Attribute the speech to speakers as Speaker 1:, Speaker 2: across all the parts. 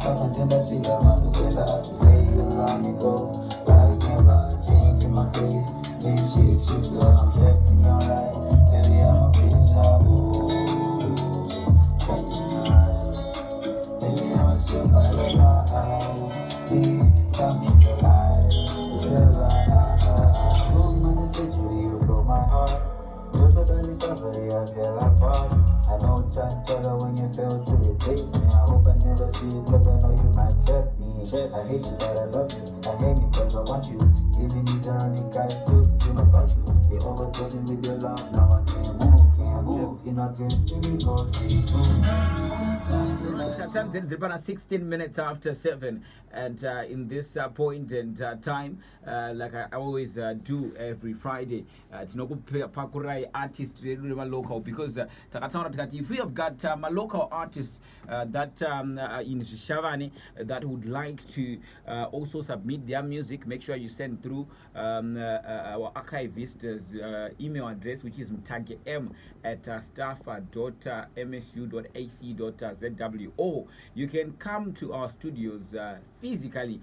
Speaker 1: Something in the city, I'm on the killer. You say you let me go, but I can't buy chains in my face. Big shape shifter, I'm trapped in your eyes. Baby, I'm a prisoner. Ooh, trapped in your eyes. Baby, I'm a strip by the eyes. Please tell me it's a lie. It's a lie. 2 months of surgery, you broke my heart. Those are the recovery, I feel apart. I know trying to tell when you fail to replace me. I hope I never see you cause I know you might trap me. I hate you but I love you. I hate me cause I want you. Easy me down, the guys still dream about you. They overdose me with your love, now I can't move. In a dream, baby, go to you too.
Speaker 2: Time is about 16 minutes after 7, and in this point and time, like I always do every Friday, tinokupakurai artist local, because if we have got my local artists that in Shavani that would like to also submit their music, make sure you send through our archivist's email address, which is mtage@staff.msu.ac.zw, or you can come to our studios physically,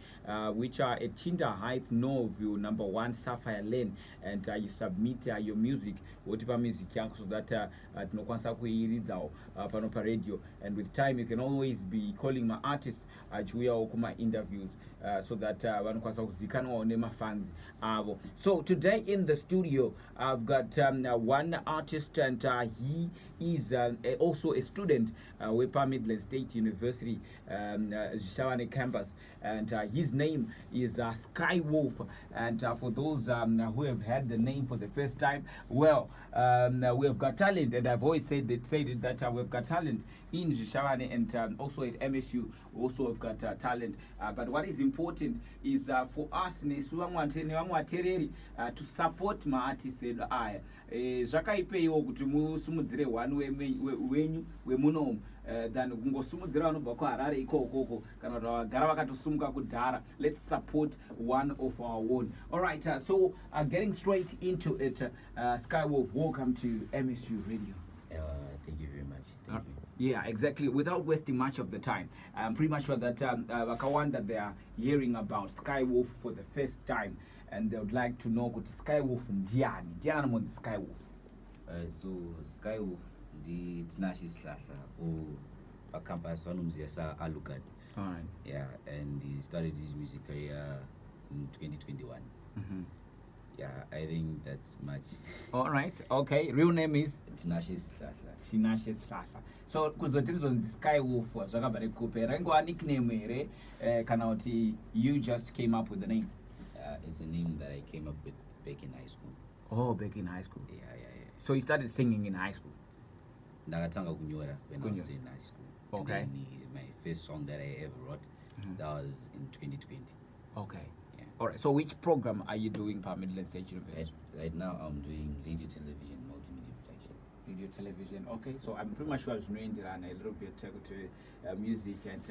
Speaker 2: which are at Chinda Heights, Norville, number 1 Sapphire Lane, and you submit your music, whatever music, so that tinokwanisa kuiridzawo pano pa radio, and with time you can always be calling my artists achiuyawo kuma interviews, so that vanokwanisa kuzikanwawo nemafans avo. So today in the studio I've got one artist, and he is also a student with Midland State University, Shawane campus, and his name is Skywolf. And for those who have heard the name for the first time, well, we have got talent, and I've always said that we've got talent in Shawane, and also at MSU also have got talent. But what is important is for us to support my artists. Zvakaipewo kuti musumudzire one wenyu wemunomu than kungosumudzira vanobva kuharare ikoko kana kuti vagara vakatosumuka kudhara. Let's support one of our own. All right, so getting straight into it, Skywolf, welcome to MSU Radio.
Speaker 3: Thank you very much. Thank you.
Speaker 2: Yeah, exactly. Without wasting much of the time, I'm pretty much sure that Wakawan that they are hearing about Skywolf for the first time, and they would like to know what Skywolf ndiani. Ndiani mo Skywolf.
Speaker 3: So Skywolf the Tinashi Slasa or a campus Vanumziasa Alukad.
Speaker 2: All right.
Speaker 3: Yeah, and he started his music career in 2021.
Speaker 2: Mm-hmm.
Speaker 3: Yeah, I think that's much.
Speaker 2: All right. Okay. Real name is
Speaker 3: Tinashi Slasa.
Speaker 2: Tinashi Slasa. So kuzotirizo Skywolf zvakabva kupera ingwa nickname here kana kuti you just came up with the name.
Speaker 3: It's a name that I came up with back in high school.
Speaker 2: Oh, back in high school.
Speaker 3: Yeah.
Speaker 2: So you started singing in high school.
Speaker 3: Ndagatanga kunyora when I was still in high school.
Speaker 2: Okay.
Speaker 3: And then my first song that I ever wrote, that was in 2020.
Speaker 2: Okay.
Speaker 3: Yeah.
Speaker 2: All right. So which program are you doing for Midland State University?
Speaker 3: Right now I'm doing radio, television, multimedia production.
Speaker 2: Radio, television. Okay. So I'm pretty much sure I was knowing a little bit to music and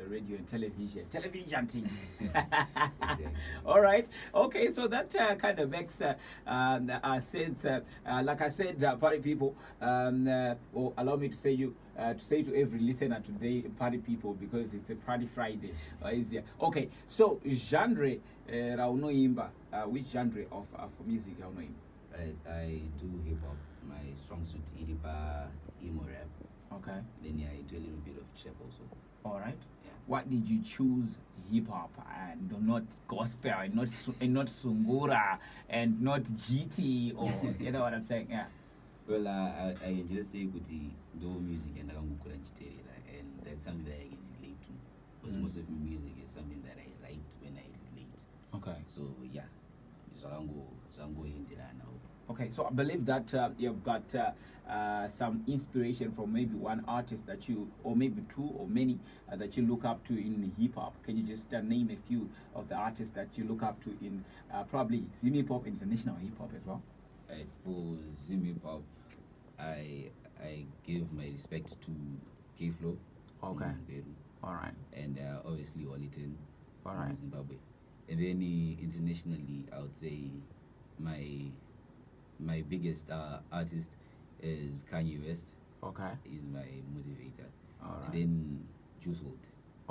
Speaker 2: radio and television. Television thing.
Speaker 3: Exactly.
Speaker 2: All right. Okay. So that kind of makes sense. Like I said, party people. Or allow me to say to say to every listener today, party people, because it's a party Friday. Easier. Okay. So genre, raunoimba. Which genre of music raunoimba?
Speaker 3: I do hip hop. My strong suit is emo rap.
Speaker 2: Okay.
Speaker 3: Then I do a little bit of trap also.
Speaker 2: All right.
Speaker 3: Yeah.
Speaker 2: Why did you choose hip hop and not gospel and not sungura and not GT, or you know what I'm saying? Yeah.
Speaker 3: Well, I can just say kuti do music and and that's something that I can relate to, because most of my music is something that I liked when I relate.
Speaker 2: Okay.
Speaker 3: So yeah, Zango Indira now.
Speaker 2: Okay, so I believe that you've got some inspiration from maybe one artist that you, or maybe two or many that you look up to in hip hop. Can you just name a few of the artists that you look up to in probably Zim Hip Hop, international hip hop as well?
Speaker 3: For Zim Hip Hop, I give my respect to K-Flow.
Speaker 2: Okay. All right.
Speaker 3: And obviously Wallington.
Speaker 2: All right.
Speaker 3: From Zimbabwe. And then internationally, I would say my biggest artist is Kanye West.
Speaker 2: Okay.
Speaker 3: He's my motivator.
Speaker 2: All right.
Speaker 3: And then JuiceWrld.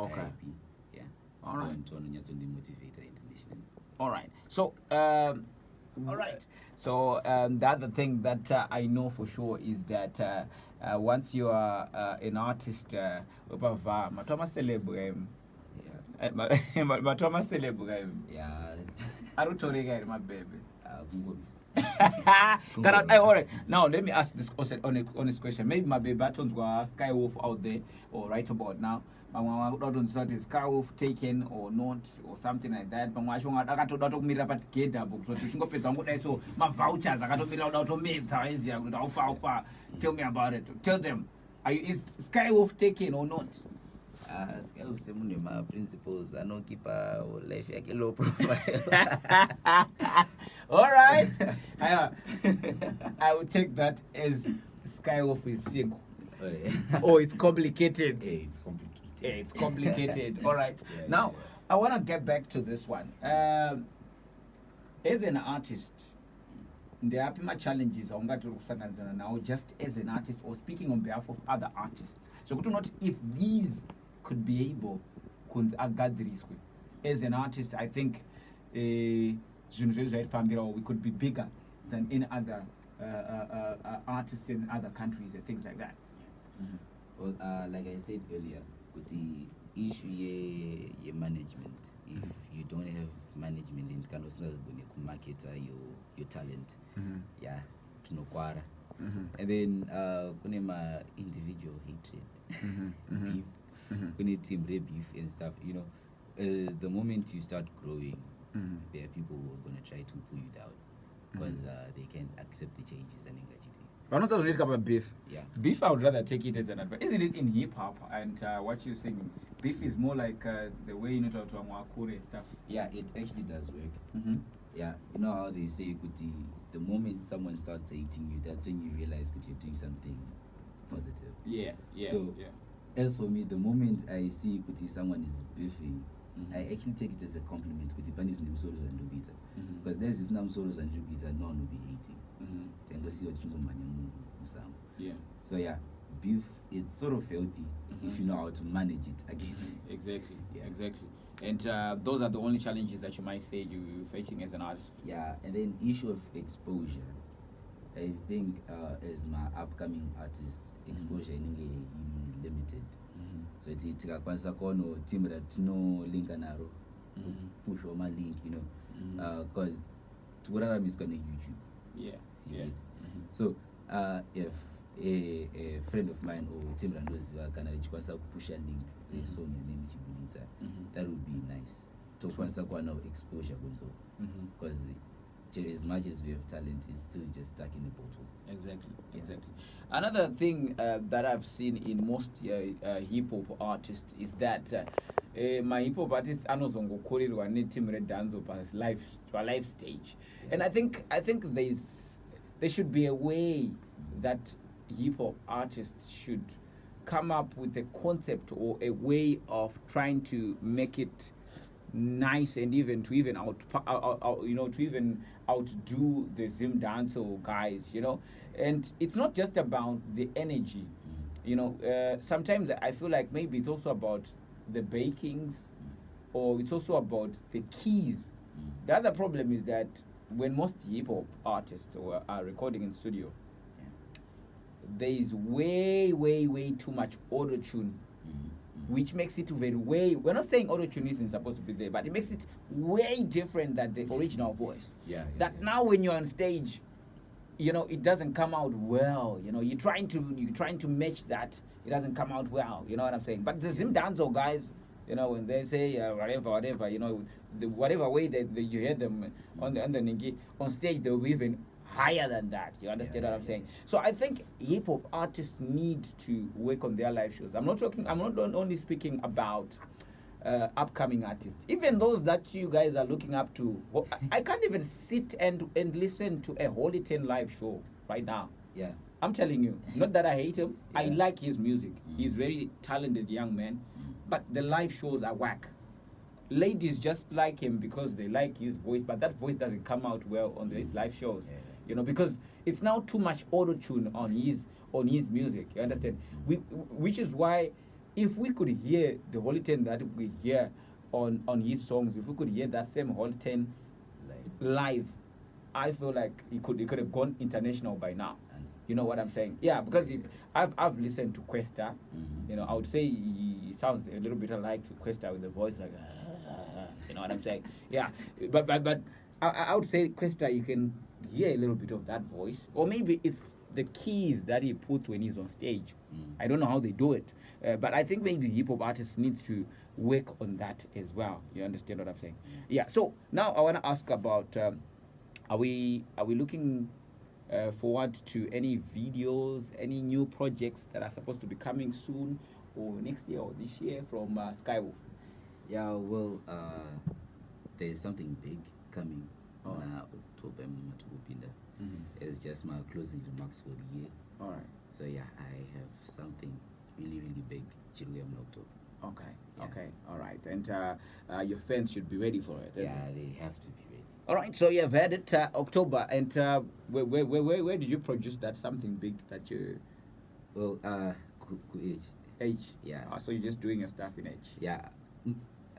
Speaker 2: Okay.
Speaker 3: IP. Yeah.
Speaker 2: All right.
Speaker 3: And to motivator internationally.
Speaker 2: All right. So, all right. So the other thing that I know for sure is that once you are an artist, matoma celebrate. Matoma celebrate.
Speaker 3: Yeah.
Speaker 2: Arutorega, my baby.
Speaker 3: Good.
Speaker 2: All right. Now let me ask this honest question. Maybe my baby battles were Skywolf out there or right about now. But when I don't start is Skywolf taken or not or something like that. But when I got me up at Geta book, so you go so my vouchers. I got to be out to me. How far? Tell me about it. Tell them. Is Skywolf taken or not?
Speaker 3: Skywolf semun my principles. I don't keep a life like a low profile.
Speaker 2: All right. I would take that as Skywolf is single. Oh, it's complicated.
Speaker 3: Yeah, it's complicated.
Speaker 2: Yeah, it's complicated. All right.
Speaker 3: Yeah,
Speaker 2: now, I want to get back to this one. As an artist, there are my challenges now, just as an artist or speaking on behalf of other artists. So, good to note if these could be able as an artist, I think we could be bigger than any other artists in other countries and things like that.
Speaker 3: Mm-hmm. Well, like I said earlier, with the issue your management. If you don't have management, in kind of going to market your talent, yeah, to no quarter. And then kunema individual hatred, beef, kune team beef and stuff. You know, the moment you start growing, there are people who are gonna try to pull you down because they can't accept the changes and engage it.
Speaker 2: I'm not read about beef.
Speaker 3: Yeah.
Speaker 2: Beef, I would rather take it as an advice. Isn't it in hip hop and what you're saying? Beef is more like the way you know to Mwakure and stuff.
Speaker 3: Yeah, it actually does work. Yeah, you know how they say Kuti, the moment someone starts hating you, that's when you realize that you're doing something positive.
Speaker 2: Yeah.
Speaker 3: So, as for me, the moment I see Kuti someone is beefing, I actually take it as a compliment. Kuti panis nim solos and lubita. Because there's this nam solos and lubita, no one will be hating.
Speaker 2: Yeah.
Speaker 3: So yeah, beef, it's sort of healthy if you know how to manage it again.
Speaker 2: Exactly.
Speaker 3: Yeah.
Speaker 2: Exactly. And those are the only challenges that you might say you're facing as an artist.
Speaker 3: Yeah, and then issue of exposure. I think as my upcoming artist, exposure in limited. So it's kwanza kono team that no link anaro, push on my link, you know, because Twitter is gonna YouTube.
Speaker 2: Yeah.
Speaker 3: So if a friend of mine or team that knows kana kwanza push a link, so name chibulisa, that would be nice. So kwanza kono exposure because as much as we have talent, it's still just stuck in a bottle.
Speaker 2: Exactly. Another thing that I've seen in most hip hop artists is that my hip hop artists anozongo korirwa ne team red dance pas live stage, and I think there should be a way that hip hop artists should come up with a concept or a way of trying to make it nice and even outdo the Zim Dancer guys, you know. And it's not just about the energy, you know. Sometimes I feel like maybe it's also about the bakings, or it's also about the keys. The other problem is that when most hip hop artists are recording in studio, there is way too much auto tune. Which makes it we're not saying auto-tune isn't supposed to be there, but it makes it way different than the original voice. Now when you're on stage, you know, it doesn't come out well. You know, you're trying to match that, it doesn't come out well. You know what I'm saying? But the Zim Danzo guys, you know, when they say whatever, you know, whatever way that you hear them on the Ningi on stage, they'll be even higher than that. You understand what I'm saying? So I think hip hop artists need to work on their live shows. I'm not only speaking about upcoming artists, even those that you guys are looking up to. I can't even sit and listen to a Holy 10 live show right now.
Speaker 3: Yeah,
Speaker 2: I'm telling you, not that I hate him. I like his music. He's very talented young man, but the live shows are whack. Ladies just like him because they like his voice, but that voice doesn't come out well on his live shows. You know, because it's now too much auto tune on his music. You understand? Which is why if we could hear the Holy 10 that we hear on his songs, if we could hear that same Holy 10 live, I feel like it could have gone international by now. You know what I'm saying? Yeah, because I've listened to Questa. You know, I would say he sounds a little bit alike to Questa with the voice like, you know what I'm saying? Yeah, but I would say Questa, you can hear a little bit of that voice, or maybe it's the keys that he puts when he's on stage. I don't know how they do it, but I think maybe hip hop artists needs to work on that as well. You understand what I'm saying? Yeah. So now I want to ask about, are we looking forward to any videos, any new projects that are supposed to be coming soon, or next year or this year from Skywolf?
Speaker 3: Yeah, well, there's something big coming on October. It's just my closing remarks for the year.
Speaker 2: All right.
Speaker 3: So yeah, I have something really big in October.
Speaker 2: Okay.
Speaker 3: Yeah.
Speaker 2: Okay. All right. And your fans should be ready for it.
Speaker 3: Yeah, they have to be ready.
Speaker 2: All right. So you have had it October, and where did you produce that something big that you?
Speaker 3: Well,
Speaker 2: H.
Speaker 3: Yeah.
Speaker 2: So you're just doing your stuff in H.
Speaker 3: Yeah.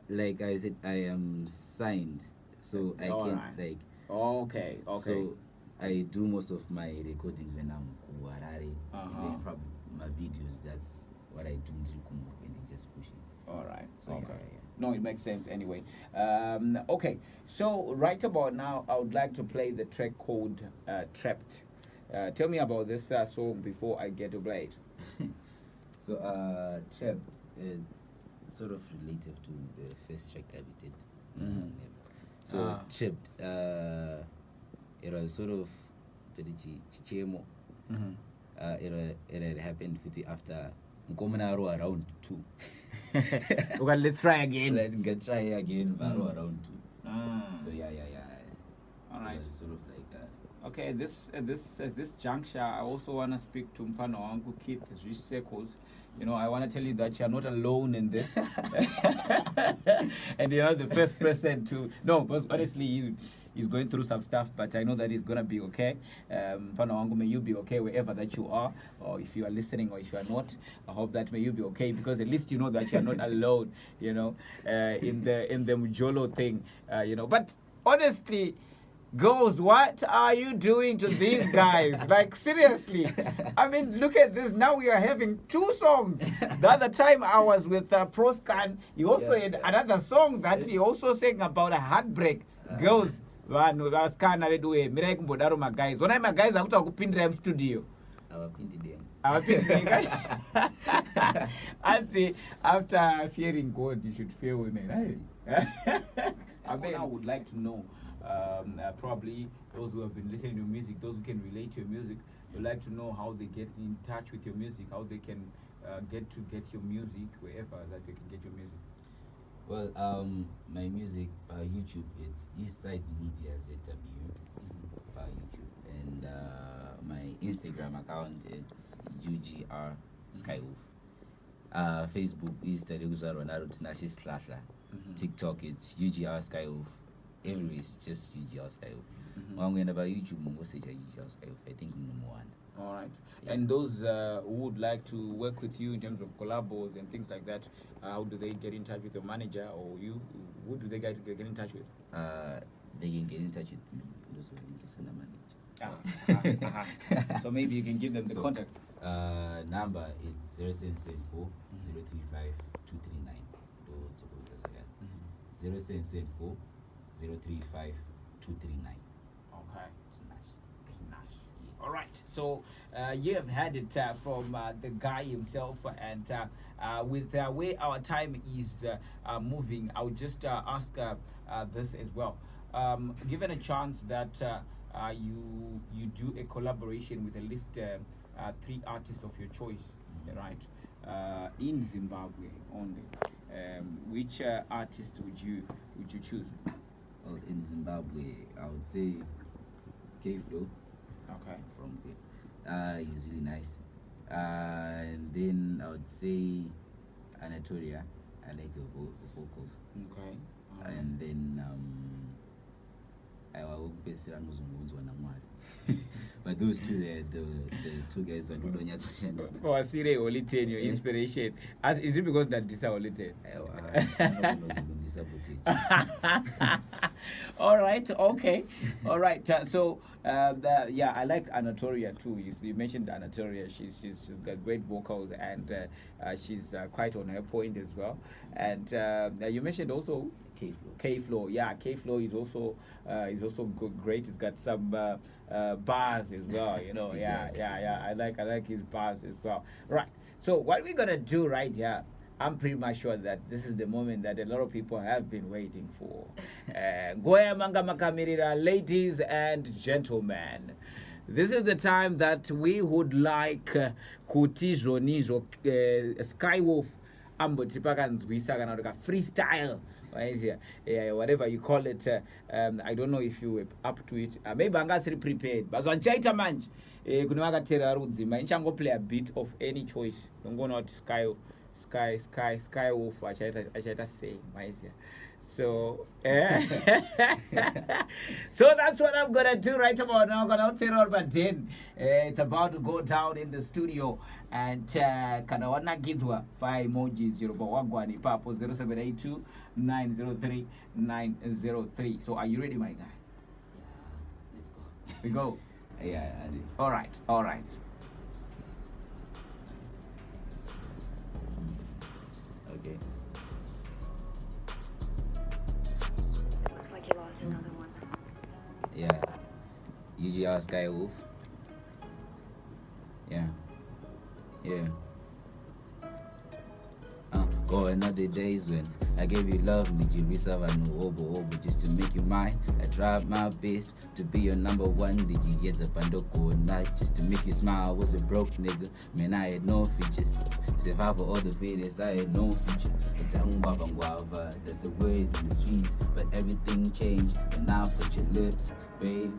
Speaker 3: Like I said, I am signed, so I
Speaker 2: All
Speaker 3: can't
Speaker 2: right. Okay.
Speaker 3: So I do most of my recordings when I'm in Harare, and then probably my videos. That's what I do in Kumu, and then just push it.
Speaker 2: All right.
Speaker 3: So
Speaker 2: Okay.
Speaker 3: yeah.
Speaker 2: No, it makes sense anyway. Okay. So right about now, I would like to play the track called "Trapped." Tell me about this song before I get to play it.
Speaker 3: So Trapped is sort of related to the first track that we did. So Trapped, it was sort of the Chichemo. It had happened after Nkomanaro around 2.
Speaker 2: Okay, let's try again.
Speaker 3: Let's try again, Baro around 2. So yeah.
Speaker 2: All right.
Speaker 3: It was sort of like
Speaker 2: Okay, this juncture, I also want to speak to Mpano Wangu Keith Circles. You know, I want to tell you that you're not alone in this. And you're not the first person to... No, because honestly, he's going through some stuff, but I know that he's going to be okay. Mpano Wangu, may you be okay wherever that you are, or if you are listening or if you are not. I hope that may you be okay, because at least you know that you're not alone, you know, in the Mujolo thing, you know. But honestly... Girls, what are you doing to these guys? Like, seriously. I mean, look at this. Now we are having 2 songs. The other time I was with Proscan, he also had another song that he also sang about a heartbreak. Girls, vanhu vasikana vedu mirai kumbodaro magais. Onai magais akuti akupindira mustudio. I'd say after fearing God, you should fear women, right? I mean, I would like to know. Probably those who have been listening to your music, those who can relate to your music, would like to know how they get in touch with your music, how they can get your music wherever that they can get your music.
Speaker 3: Well, my music YouTube, it's Eastside Media ZW by YouTube, and my Instagram account, it's UGR Skywolf. Facebook is Late JuiceWrld. TikTok, it's UGR Skywolf. Everywhere it's just UGR Skywolf. I'm going about YouTube, Mungo say UGR Skywolf. I think number 1.
Speaker 2: All right. Yeah. And those who would like to work with you in terms of collabos and things like that, how do they get in touch with your manager or you? Who do they get in touch with?
Speaker 3: They can get in touch with me. Those who need to send a manager.
Speaker 2: So maybe you can give them the contacts.
Speaker 3: Number it's 0774 035 239. 0774 035 239.
Speaker 2: Okay. It's Nash. Yeah. All right. So you have had it from the guy himself, and with where our time is moving, I would just ask this as well. Given a chance that you do a collaboration with at least 3 artists of your choice, right? In Zimbabwe only, which artists would you choose?
Speaker 3: Well, in Zimbabwe, I would say K-Flow.
Speaker 2: Okay.
Speaker 3: From he's really nice. And then I would say Anatolia. I like the vocals.
Speaker 2: Okay.
Speaker 3: And then I will be Sirano Zungunzo and Amari. But those two, the two guys on Udonya Social.
Speaker 2: Oh, Sire only 10 your inspiration. Is it because that this only 10? All right, okay. All right. I like Anatolia too. You mentioned Anatolia. She's got great vocals, and she's quite on her point as well. And you mentioned also K-Flow. Yeah, K-Flow is also great. He's got some bars as well. You know,
Speaker 3: Exactly,
Speaker 2: yeah. I like his bars as well. Right. So what we're gonna do right here, I'm pretty much sure that this is the moment that a lot of people have been waiting for. Goya Manga Makamirira, ladies and gentlemen, this is the time that we would like Kutizo Nizo Skywolf Ambotipaka Nzwisa Ganaka freestyle. Whatever you call it, I don't know if you were up to it. Maybe I'm not prepared. But on Chaita Manch, Kunaga play a bit of any choice. Don't go not Skywolf, I say. So, so that's what I'm gonna do right about now. I'm gonna tell but then it's about to go down in the studio, and Kanawana Gizwa 5 emojis Yoruba Wagwani Papo 0782 903 903. So are you ready, my guy?
Speaker 3: Yeah, let's go.
Speaker 2: We go.
Speaker 3: Yeah, I did.
Speaker 2: All right.
Speaker 3: Okay.
Speaker 4: Looks like you lost another one.
Speaker 3: Yeah. UGR Skywolf. Yeah. Go another days when I gave you love, did you reserve a new obo just to make you mine? I tried my best to be your number one. Did you get a pandoko night just to make you smile? I was a broke nigga, man, I had no features. Survive all the failures, I had no future. That's the word in the streets, but everything changed. And now put your lips, babe.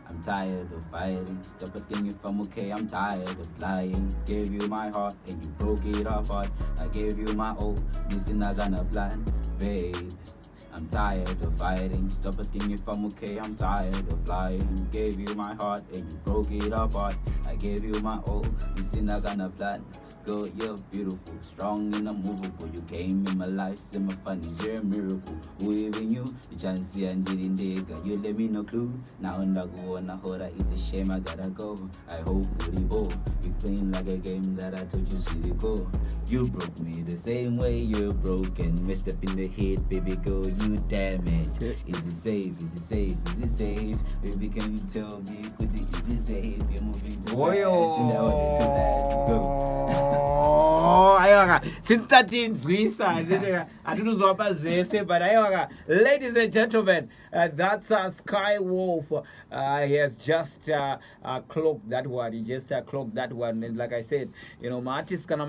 Speaker 3: I'm tired of fighting. Stop asking if I'm okay. I'm tired of lying. Gave you my heart and you broke it off hard. I gave you my all. This is not gonna plan, babe. I'm tired of fighting. Stop asking if I'm okay. I'm tired of lying. Gave you my heart and you broke it off hard. I gave you my all. This is not gonna plan. Girl, you're beautiful, strong and unmovable. You came in my life, say my fun is your miracle. Who even you? You chance see and didn't dig. You let me no clue. Now on the go on the horror, it's a shame I gotta go. I hope you go. You playing like a game that I told you should go. You broke me the same way you're broken. Messed up in the head, baby girl, you damaged. Is it safe? Is it safe? Is it safe? Baby, can you tell me, is it safe? You're moving too fast and that was too fast. Let's go.
Speaker 2: Oh, since 13 Zwisa, I don't know what say, but ladies and gentlemen, that's Skywolf. He has just clocked that one. He just clocked that one, and like I said, you know, my artists just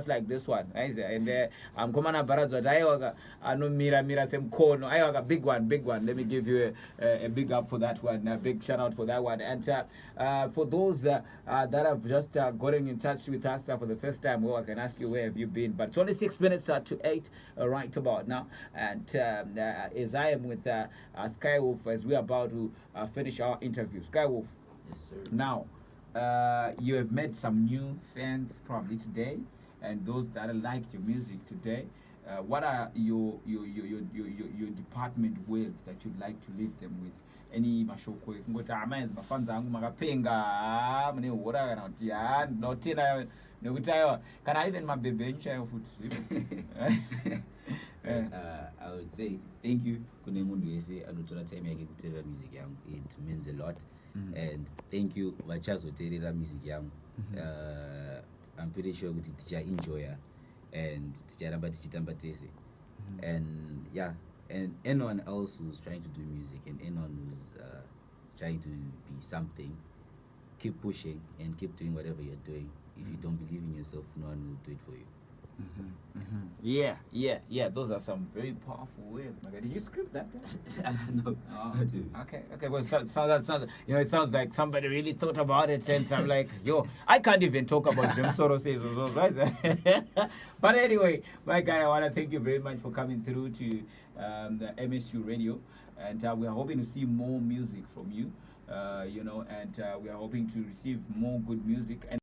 Speaker 2: like this one. And I'm coming up Barazo. I know Mira same corner. I have a big one. Let me give you a big up for that one. A big shout out for that one. And for those that have just gotten in touch with us for the first time, well, I can ask you where have you been. But it's only 6 minutes to 8 right about now. And as I am with Skywolf, as we're about to finish our interview. Skywolf,
Speaker 3: Yes, sir.
Speaker 2: now you have met some new fans probably today, and those that liked your music today. What are your department words that you'd like to leave them with? Any mashoko ngoti amayenzi mafanza angu makapenga mune hora kana kuti ya ndotenda nekuti aiwa kana even mabhebhe enyu futi.
Speaker 3: I would say thank you kune munhu wese anotora time yake kuteerera music yangu. It means a lot. And thank you vachazoteerera music yangu. I'm pretty sure kuti ticha enjoy and ticharamba tichitamba tese. And yeah, and anyone else who's trying to do music and anyone who's trying to be something, keep pushing and keep doing whatever you're doing. If you don't believe in yourself, no one will do it for you.
Speaker 2: Yeah. Those are some very powerful words, my guy. Did you script that?
Speaker 3: No.
Speaker 2: Oh,
Speaker 3: I do.
Speaker 2: okay. Well, sounds you know, it sounds like somebody really thought about it, and I'm like, yo, I can't even talk about Jim Soros right? But anyway, my guy, I want to thank you very much for coming through to the MSU Radio. and we are hoping to see more music from you. You know, and we are hoping to receive more good music. And